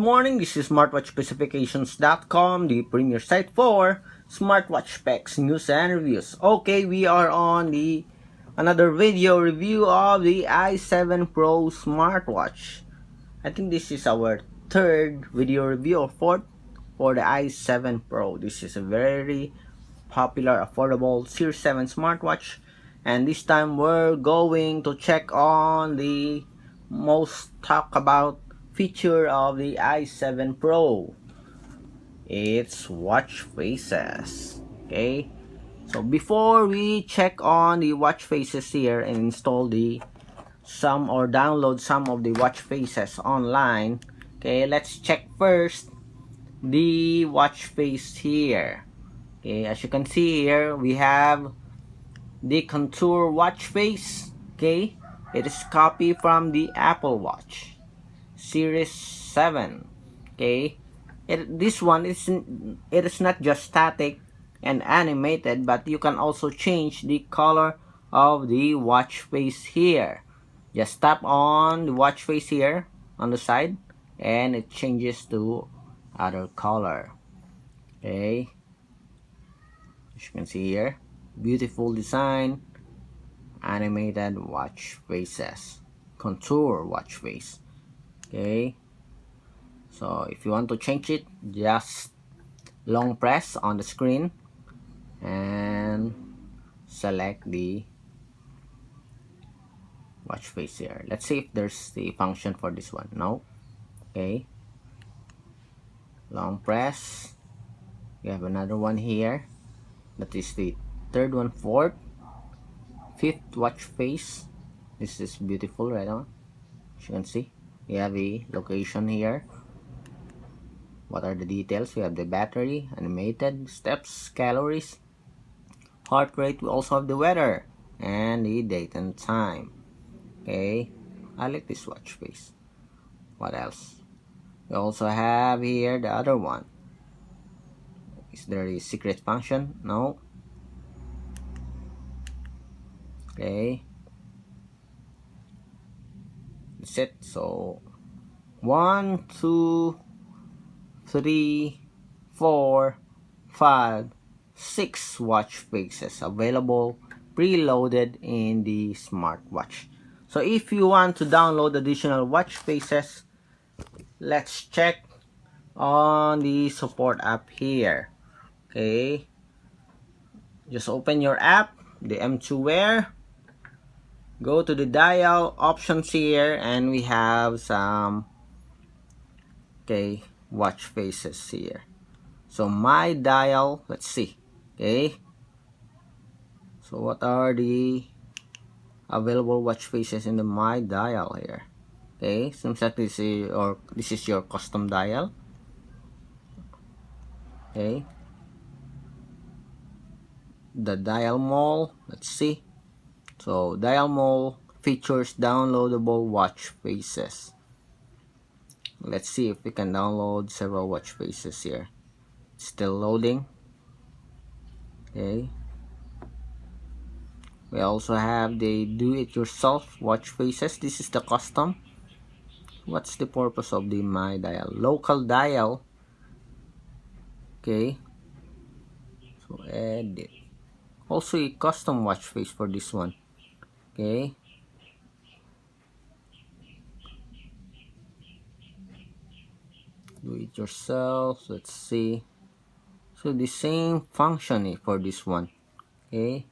morning, this is smartwatchspecifications.com, the premier site for smartwatch specs, news, and reviews. Okay, we are on the another video review of the i7 Pro smartwatch. I think this is our third video review or fourth for the i7 Pro. This is a very popular, affordable Series 7 smartwatch, and this time we're going to check on the most talked about feature of the i7 Pro. It's watch faces. Okay, so before we check on the watch faces here and install the some or download some of the watch faces online, okay, let's check first the watch face here. Okay, as you can see here, we have the contour watch face. Okay, it is copy from the Apple Watch Series 7. Okay, this one is not just static and animated, but you can also change the color of the watch face here. Just tap on the watch face here on the side and it changes to other color. Okay, as you can see here, beautiful design, animated watch faces, contour watch face. Okay, so if you want to change it, just long press on the screen and select the watch face here. Let's see if there's the function for this one. No. Okay, long press. We have another one here, that is the third one, fourth, fifth watch face. This is beautiful right now. As you can see, we have the location here. What are the details? We have the battery, animated, steps, calories, heart rate. We also have the weather and the date and time. Okay, I like this watch face. What else? We also have here the other one. Is there a secret function? No. Okay, that's it. So 1, 2, 3, 4, 5, 6 watch faces available preloaded in the smartwatch. So if you want to download additional watch faces, let's check on the support app here. Okay, just open your app, the M2 Wear, go to the dial options here, and we have some watch faces here. So my dial, let's see. Okay, so what are the available watch faces in the my dial here? Okay, seems like this is your custom dial. Okay, the dial mall, let's see. So dial mall features downloadable watch faces. Let's see if we can download several watch faces here. It's still loading. Okay, we also have the do-it-yourself watch faces. This is the custom. What's the purpose of the my dial? Local dial. Okay, so edit. Also a custom watch face for this one. Okay, do it yourself. Let's see. So the same function for this one. Okay,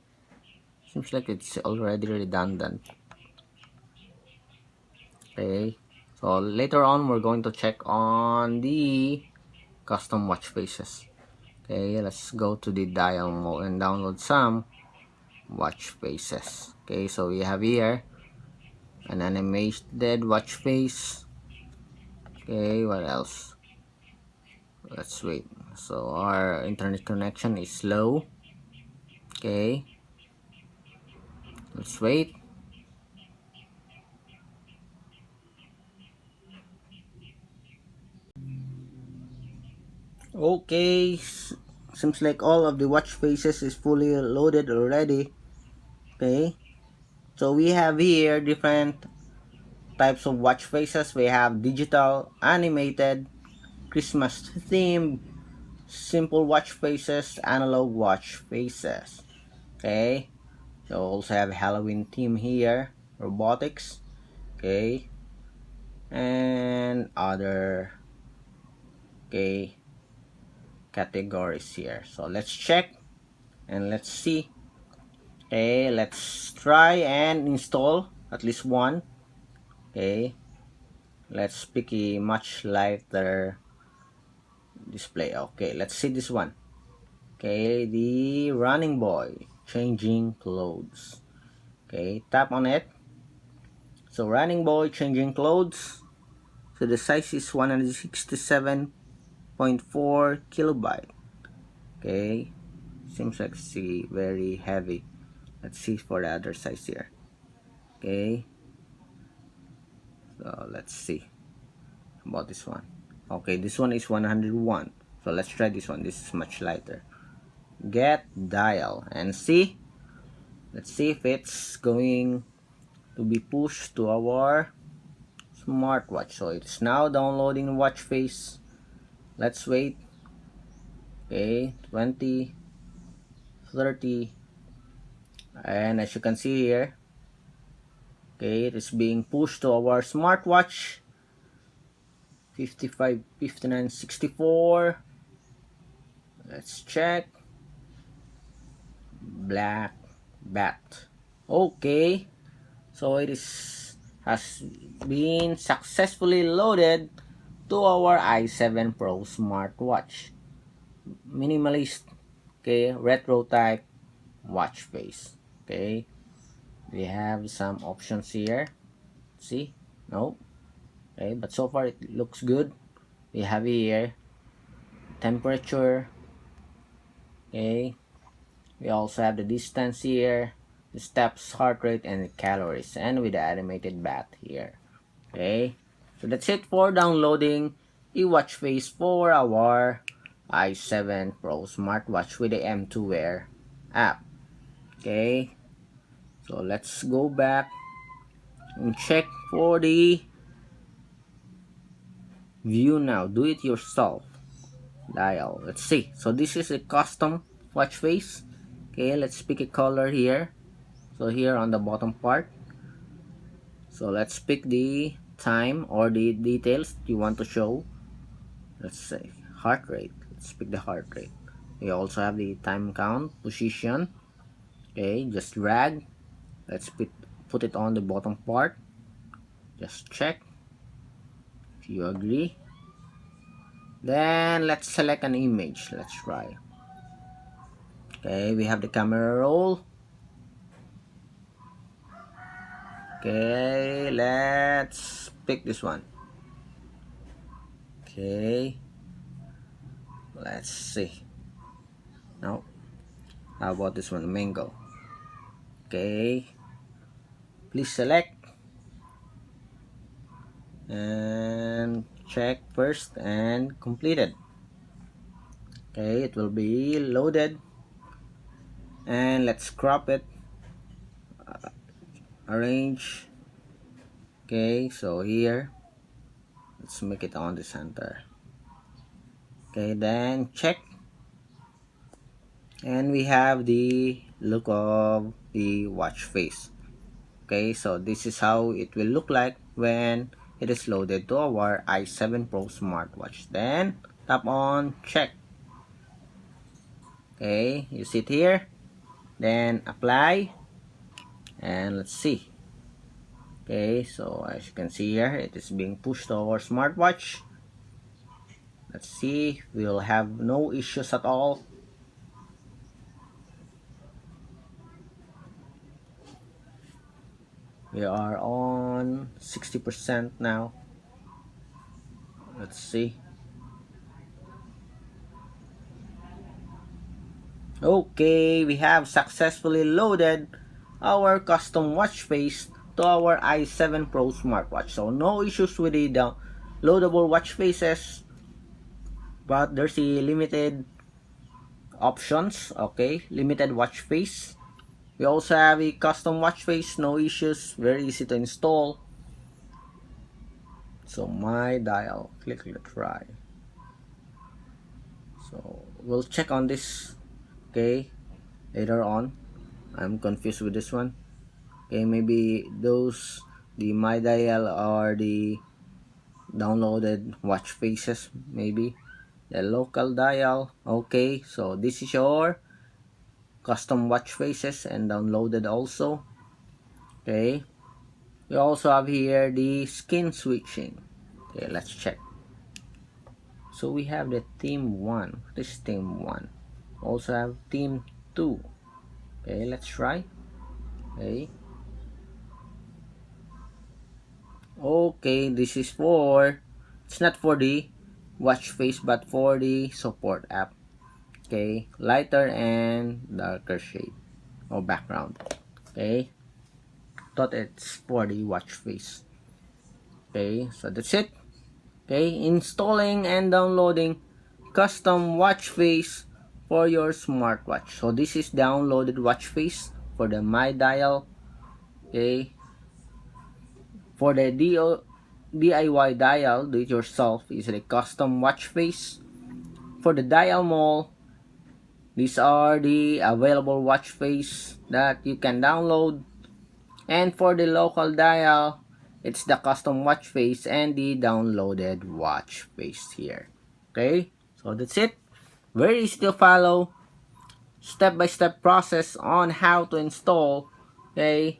seems like it's already redundant. Okay, so later on we're going to check on the custom watch faces. Okay, let's go to the dial mode and download some watch faces. Okay, so we have here an animated watch face. Okay, what else? Let's wait. So our internet connection is slow. Okay, let's wait. Okay, seems like all of the watch faces is fully loaded already. Okay, so we have here different types of watch faces. We have digital, animated, Christmas theme, simple watch faces, analog watch faces. Okay, so also have Halloween theme here, robotics. Okay, and other okay categories here. So let's check and let's see. Okay, let's try and install at least one. Okay, let's pick a much lighter display. Okay, let's see this one. Okay, the running boy changing clothes. Okay, tap on it. So running boy changing clothes. So the size is 167.4 kilobyte. Okay, seems like it's very heavy. Let's see for the other size here. Okay, so let's see about this one. Okay, this one is 101. So let's try this one. This is much lighter. Get dial and see. Let's see if it's going to be pushed to our smartwatch. So it's now downloading watch face. Let's wait. Okay, 20, 30, and as you can see here, okay, it is being pushed to our smartwatch. 55, 59, 64. Let's check. Black bat. Okay, so it is has been successfully loaded to our i7 Pro smartwatch. Minimalist, okay, retro type watch face. Okay, we have some options here. See, no, okay, but so far it looks good. We have here temperature. Okay, we also have the distance here, the steps, heart rate, and the calories, and with the animated bat here. Okay, so that's it for downloading a watch face for our i7 Pro smartwatch with the M2 Wear app. Okay, so let's go back and check for the view now. Do it yourself dial. Let's see. So this is a custom watch face. Okay, let's pick a color here. So here on the bottom part. So let's pick the time or the details you want to show. Let's say heart rate. Let's pick the heart rate. We also have the time count, position. Okay, just drag. Let's put it on the bottom part. Just check if you agree. Then let's select an image. Let's try. Okay, we have the camera roll. Okay, let's pick this one. Okay, let's see. No, how about this one, mango? Okay, please select and check first and completed. Okay, it will be loaded, and let's crop it, arrange. Okay, so here let's make it on the center. Okay, then check, and we have the look of the watch face. Okay, so this is how it will look like when it is loaded to our i7 Pro smartwatch. Then tap on check. Okay, you sit here, then apply, and let's see. Okay, so as you can see here, it is being pushed to our smartwatch. Let's see, we'll have no issues at all. We are on 60% now. Let's see. Okay, we have successfully loaded our custom watch face to our i7 Pro smartwatch. So no issues with the loadable watch faces, but there's a limited options. Okay, limited watch face. We also have a custom watch face, no issues, very easy to install. So my dial, click try. So we'll check on this, okay, later on. I'm confused with this one. Okay, maybe the my dial or the downloaded watch faces, maybe the local dial. Okay, so this is your custom watch faces and downloaded also. Okay, we also have here the skin switching. Okay, let's check. So we have the theme 1. This theme 1. Also have theme 2. Okay, let's try. Okay. Okay, this is for, it's not for the watch face but for the support app. Okay, lighter and darker shade or background. Okay, thought it's for the watch face. Okay, so that's it. Okay, installing and downloading custom watch face for your smartwatch. So this is downloaded watch face for the my dial. Okay, for the DIY dial, do it yourself, is a custom watch face. For the dial mall, these are the available watch face that you can download. And for the local dial, it's the custom watch face and the downloaded watch face here. Okay, so that's it. Very easy to follow. Step-by-step process on how to install, okay,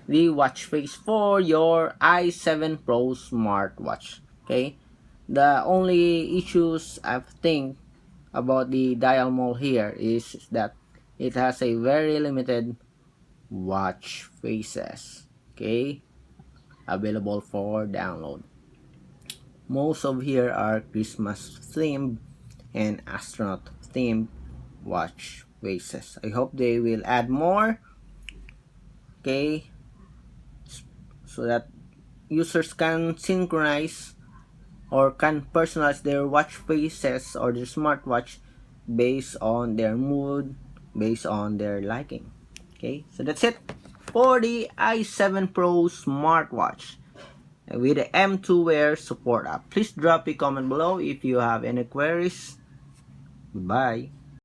the watch face for your i7 Pro smartwatch. Okay, the only issues I think about the dial mall here is that it has a very limited watch faces, okay, available for download. Most of here are Christmas themed and astronaut themed watch faces. I hope they will add more, okay, so that users can synchronize or can personalize their watch faces or their smartwatch based on their mood, based on their liking. Okay, so that's it for the i7 Pro smartwatch with the M2 Wear support app. Please drop a comment below if you have any queries. Bye.